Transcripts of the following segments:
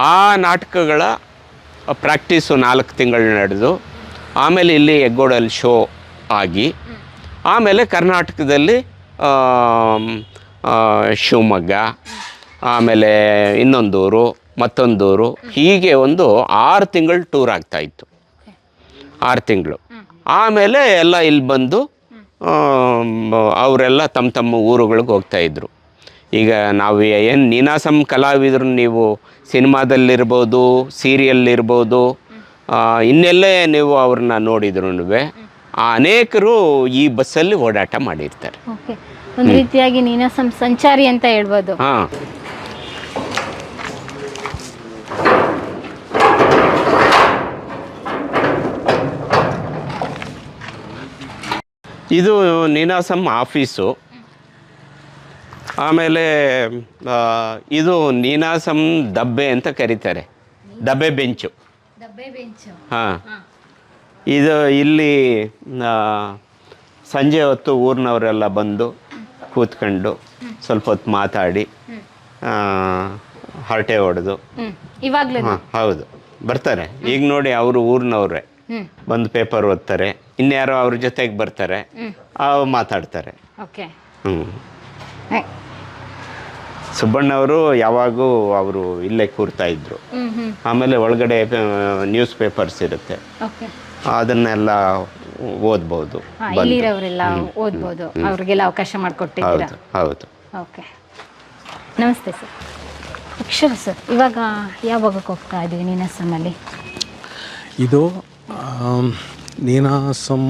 ಆ ನಾಟಕಗಳ ಪ್ರಾಕ್ಟೀಸು 4 ತಿಂಗಳು ನಡೆದು ಆಮೇಲೆ ಇಲ್ಲಿ ಹೆಗ್ಗೋಡಲ್ಲಿ ಶೋ ಆಗಿ ಆಮೇಲೆ ಕರ್ನಾಟಕದಲ್ಲಿ ಶಿವಮೊಗ್ಗ, ಆಮೇಲೆ ಇನ್ನೊಂದೂರು, ಮತ್ತೊಂದೂರು, ಹೀಗೆ ಒಂದು 6 ತಿಂಗಳು ಟೂರ್ ಆಗ್ತಾಯಿತ್ತು. 6 ತಿಂಗಳು ಆಮೇಲೆ ಎಲ್ಲ ಇಲ್ಲಿ ಬಂದು ಅವರೆಲ್ಲ ತಮ್ಮ ಊರುಗಳಿಗೆ ಹೋಗ್ತಾಯಿದ್ರು. ಈಗ ನಾವು ಏನು ನೀನಾಸಂ ಕಲಾವಿದರು, ನೀವು ಸಿನಿಮಾದಲ್ಲಿರ್ಬೋದು, ಸೀರಿಯಲ್ಲಿರ್ಬೋದು, ಇನ್ನೆಲ್ಲೇ ನೀವು ಅವ್ರನ್ನ ನೋಡಿದ್ರು ಅನೇಕರು ಈ ಬಸ್ಸಲ್ಲಿ ಓಡಾಟ ಮಾಡಿರ್ತಾರೆ. ಒಂದು ರೀತಿಯಾಗಿ ನೀನಾಸಂ ಸಂಚಾರಿ ಅಂತ ಹೇಳ್ಬೋದು. ಹಾಂ, ಇದು ನೀನಾಸಂ ಆಫೀಸು. ಆಮೇಲೆ ಇದು ನೀನಾಸಂ ದಬ್ಬೆ ಅಂತ ಕರೀತಾರೆ, ದಬ್ಬೆ ಬೆಂಚು. ಹಾಂ, ಇದು ಇಲ್ಲಿ ಸಂಜೆ ಹೊತ್ತು ಊರಿನವರೆಲ್ಲ ಬಂದು ಕೂತ್ಕೊಂಡು ಸ್ವಲ್ಪ ಹೊತ್ತು ಮಾತಾಡಿ ಹರಟೆ ಹೊಡೆದು. ಹಾಂ, ಹೌದು, ಬರ್ತಾರೆ. ಈಗ ನೋಡಿ ಅವರು ಊರಿನವ್ರೆ ಬಂದು ಪೇಪರ್ ಓದ್ತಾರೆ, ಇನ್ಯಾರೋ ಅವ್ರ ಜೊತೆಗೆ ಬರ್ತಾರೆ, ಮಾತಾಡ್ತಾರೆ. ಸುಬ್ಬಣ್ಣವರು ಯಾವಾಗೂ ಅವರು ಇಲ್ಲೇ ಕೂರ್ತಾ ಇದ್ರು. ಆಮೇಲೆ ಒಳಗಡೆ ನ್ಯೂಸ್ ಪೇಪರ್ಸ್ ಇರುತ್ತೆ, ಅದನ್ನೆಲ್ಲ ಓದ್ಬೋದು, ಓದ್ಬೋದು, ಅವ್ರಿಗೆಲ್ಲ ಅವಕಾಶ ಮಾಡಿಕೊಟ್ಟಿದ್ದೀರಾ? ಹೌದು. ಓಕೆ, ನಮಸ್ತೆ ಸರ್. ಅಕ್ಷರ ಸರ್, ಇವಾಗ ಯಾವಾಗಕ್ಕೆ ಹೋಗ್ತಾ ಇದ್ದೀವಿ ನೀನಾಸಂನಲ್ಲಿ? ಇದು ನೀನಾಸಂ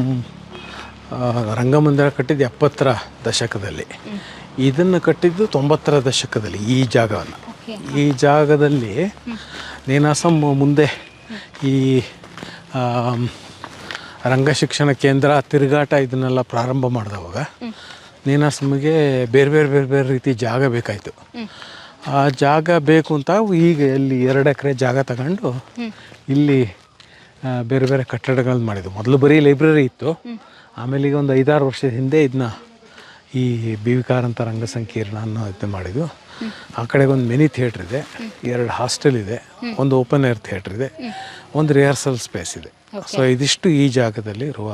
ರಂಗಮಂದಿರ ಕಟ್ಟಿದ್ದು 70ರ ದಶಕದಲ್ಲಿ, ಇದನ್ನು ಕಟ್ಟಿದ್ದು 90ರ ದಶಕದಲ್ಲಿ. ಈ ಜಾಗವನ್ನು, ಈ ಜಾಗದಲ್ಲಿ ನೀನಾಸಂ ಮುಂದೆ ಈ ರಂಗಶಿಕ್ಷಣ ಕೇಂದ್ರ, ತಿರುಗಾಟ ಇದನ್ನೆಲ್ಲ ಪ್ರಾರಂಭ ಮಾಡಿದವಾಗ ನೀನಾಸಂಗೆ ಬೇರೆ ಬೇರೆ ಬೇರೆ ಬೇರೆ ರೀತಿ ಜಾಗ ಬೇಕಾಯಿತು. ಆ ಜಾಗ ಬೇಕು ಅಂತ ಈಗ ಇಲ್ಲಿ 2 ಎಕರೆ ಜಾಗ ತಗೊಂಡು ಇಲ್ಲಿ ಬೇರೆ ಬೇರೆ ಕಟ್ಟಡಗಳನ್ನ ಮಾಡಿದ್ದು. ಮೊದಲು ಬರೀ ಲೈಬ್ರರಿ ಇತ್ತು, ಆಮೇಲೆ ಈಗ ಒಂದು 5-6 ವರ್ಷದ ಹಿಂದೆ ಇದನ್ನ ಈ ಬಿ ವಿ ಕಾರಂತ ರಂಗ ಸಂಕೀರ್ಣ ಅನ್ನೋ ಇದನ್ನ ಮಾಡಿದ್ದು. ಆ ಕಡೆಗೆ ಒಂದು ಮಿನಿ ಥಿಯೇಟ್ರ್ ಇದೆ, 2 ಹಾಸ್ಟೆಲ್ ಇದೆ, ಒಂದು ಓಪನ್ ಏರ್ ಥಿಯೇಟ್ರ್ ಇದೆ, ಒಂದು ರಿಹರ್ಸಲ್ ಸ್ಪೇಸ್ ಇದೆ. ಸೊ ಇದಿಷ್ಟು ಈ ಜಾಗದಲ್ಲಿ ಇರುವ